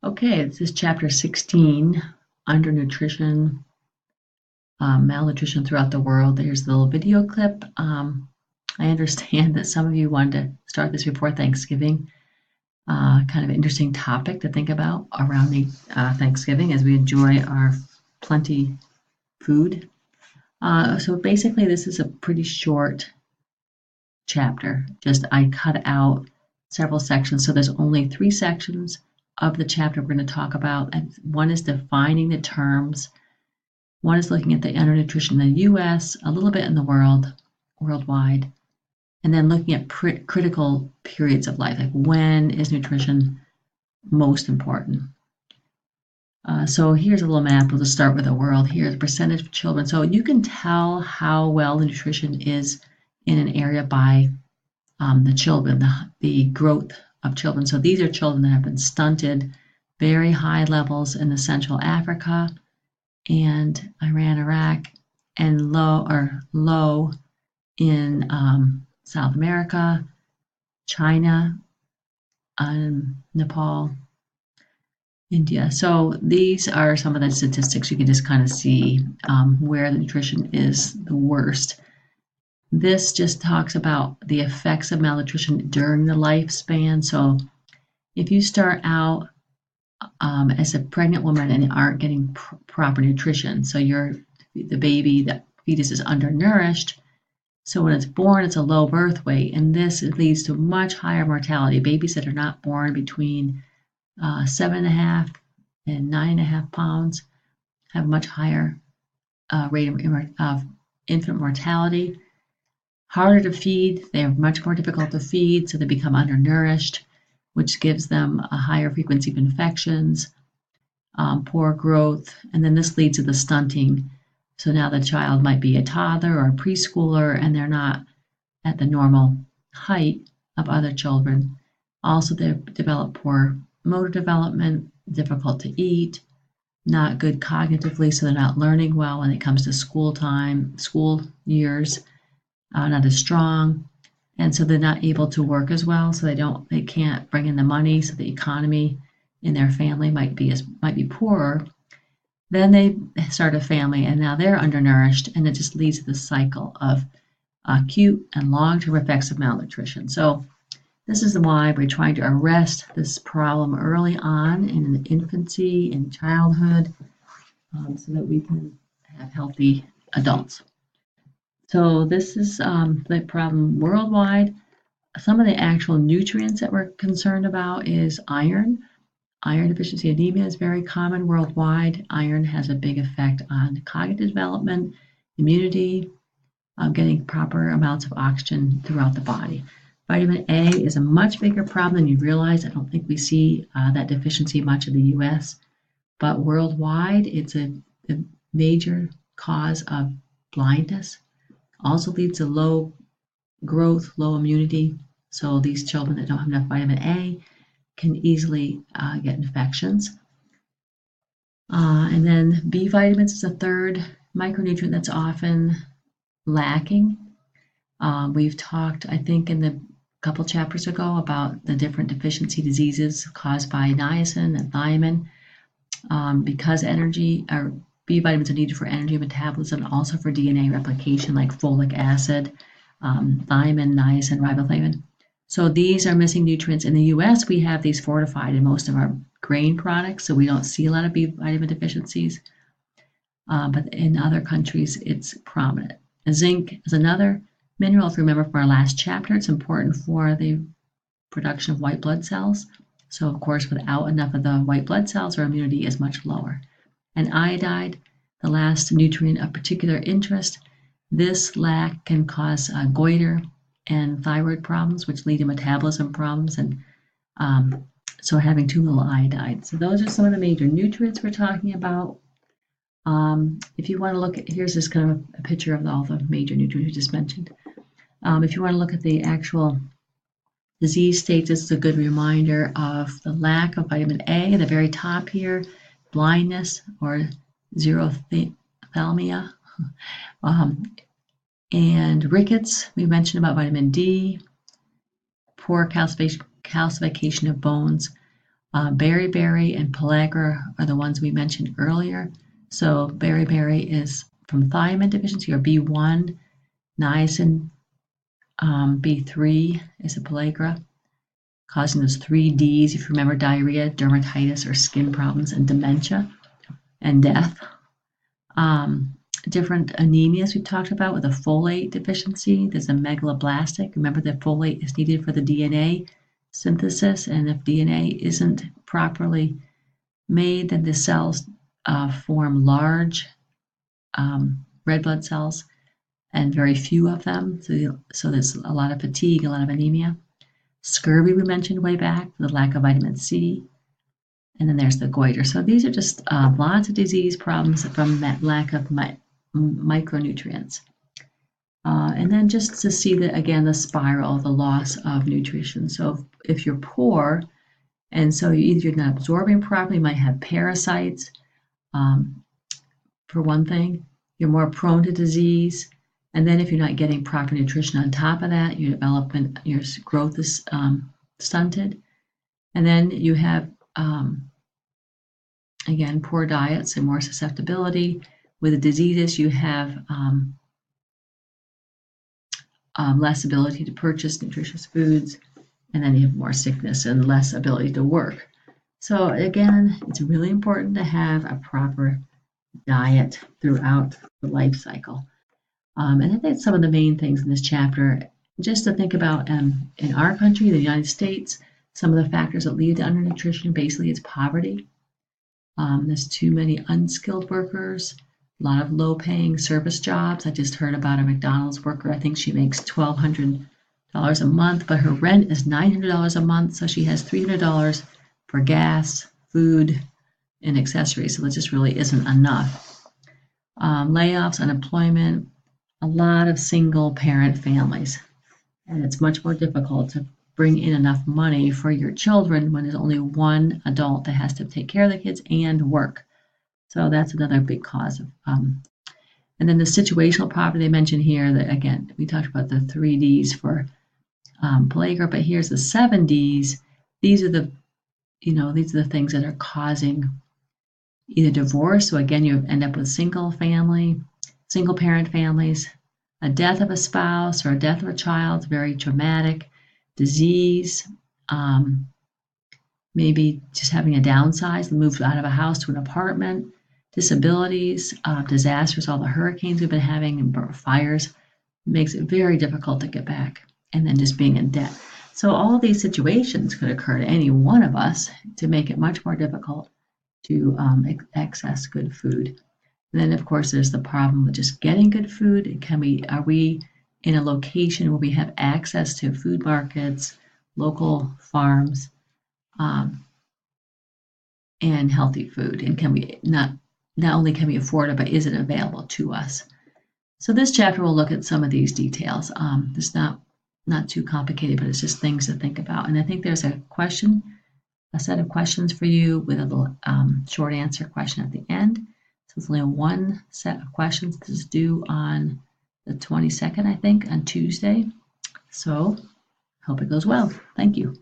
Okay, this is chapter 16, undernutrition, malnutrition throughout the world. There's the little video clip. I understand that some of you wanted to start this before Thanksgiving. Kind of interesting topic to think about around the Thanksgiving as we enjoy our plenty food. So basically, this is a pretty short chapter. Just I cut out several sections, so there's only 3 sections of the chapter we're going to talk about. And one is defining the terms. One is looking at the undernutrition in the U.S., a little bit in the worldwide, and then looking at critical periods of life, like when is nutrition most important. So here's a little map. We'll just start with the world. Here's the percentage of children. So you can tell how well the nutrition is in an area by the children, the growth of children. So these are children that have been stunted, very high levels in the Central Africa and Iran, Iraq, and low in South America, China, Nepal, India. So these are some of the statistics. You can just kind of see where the nutrition is the worst. This just talks about the effects of malnutrition during the lifespan. So if you start out as a pregnant woman and aren't getting proper nutrition, so the baby, the fetus is undernourished, so when it's born, it's a low birth weight, and this leads to much higher mortality. Babies that are not born between 7.5 and 9.5 pounds have much higher rate of infant mortality. Harder to feed, they are much more difficult to feed, so they become undernourished, which gives them a higher frequency of infections, poor growth, and then this leads to the stunting. So now the child might be a toddler or a preschooler, and they're not at the normal height of other children. Also, they develop poor motor development, difficult to eat, not good cognitively, so they're not learning well when it comes to school years. Not as strong, and so they're not able to work as well. So they can't bring in the money. So the economy in their family might be poorer. Then they start a family, and now they're undernourished, and it just leads to the cycle of acute and long-term effects of malnutrition. So this is why we're trying to arrest this problem early on in infancy and childhood, so that we can have healthy adults. So this is the problem worldwide. Some of the actual nutrients that we're concerned about is iron. Iron deficiency anemia is very common worldwide. Iron has a big effect on cognitive development, immunity, getting proper amounts of oxygen throughout the body. Vitamin A is a much bigger problem than you realize. I don't think we see that deficiency much in the U.S., but worldwide it's a major cause of blindness. Also leads to low growth, low immunity. So these children that don't have enough vitamin A can easily get infections. And then B vitamins is a third micronutrient that's often lacking. We've talked, I think, in the couple chapters ago about the different deficiency diseases caused by niacin and thiamine. Because B vitamins are needed for energy metabolism, also for DNA replication, like folic acid, thiamine, niacin, riboflavin. So these are missing nutrients. In the U.S., we have these fortified in most of our grain products, so we don't see a lot of B vitamin deficiencies. But in other countries, it's prominent. Zinc is another mineral. If you remember from our last chapter, it's important for the production of white blood cells. So, of course, without enough of the white blood cells, our immunity is much lower. And iodide, the last nutrient of particular interest, this lack can cause goiter and thyroid problems, which lead to metabolism problems, and so having too little iodide. So those are some of the major nutrients we're talking about. If you want to look at, here's this kind of a picture of all the major nutrients we just mentioned. If you want to look at the actual disease states, this is a good reminder of the lack of vitamin A at the very top here, blindness or xerophthalmia, and rickets. We mentioned about vitamin D, poor calcification of bones, Beriberi and pellagra are the ones we mentioned earlier. So beriberi is from thiamine deficiency or B1. Niacin B3 is a pellagra, causing those 3Ds, if you remember, diarrhea, dermatitis, or skin problems, and dementia, and death. Different anemias we talked about with a folate deficiency. There's a megaloblastic. Remember that folate is needed for the DNA synthesis, and if DNA isn't properly made, then the cells form large red blood cells and very few of them. So there's a lot of fatigue, a lot of anemia. Scurvy we mentioned way back, the lack of vitamin C. And then there's the goiter. So these are just lots of disease problems from that lack of micronutrients. And then just to see that, again, the spiral, the loss of nutrition. So if you're poor, and so you're not absorbing properly, you might have parasites, for one thing, you're more prone to disease. And then if you're not getting proper nutrition on top of that, your development, your growth is stunted. And then you have, again, poor diets and more susceptibility. With the diseases, you have less ability to purchase nutritious foods, and then you have more sickness and less ability to work. So again, it's really important to have a proper diet throughout the life cycle. And I think some of the main things in this chapter, just to think about in our country, the United States, some of the factors that lead to undernutrition, basically it's poverty. There's too many unskilled workers, a lot of low-paying service jobs. I just heard about a McDonald's worker. I think she makes $1,200 a month, but her rent is $900 a month, so she has $300 for gas, food, and accessories. So it just really isn't enough. Layoffs, unemployment, a lot of single-parent families, and it's much more difficult to bring in enough money for your children when there's only one adult that has to take care of the kids and work. So that's another big cause of, and then the situational poverty they mentioned here, that again, we talked about the 3Ds for pellagra, but here's the 7Ds. These are the things that are causing either divorce. So again, you end up with single parent families, a death of a spouse or a death of a child, very traumatic, disease, maybe just having a downsize, move out of a house to an apartment, disabilities, disasters, all the hurricanes we've been having and fires, makes it very difficult to get back, and then just being in debt. So all these situations could occur to any one of us to make it much more difficult to access good food. And then of course there's the problem with just getting good food. Are we in a location where we have access to food markets, local farms, and healthy food? And can we not only can we afford it, but is it available to us? So this chapter will look at some of these details. It's not too complicated, but it's just things to think about. And I think there's a set of questions for you with a little short answer question at the end. So it's only one set of questions. This is due on the 22nd, I think, on Tuesday. So hope it goes well. Thank you.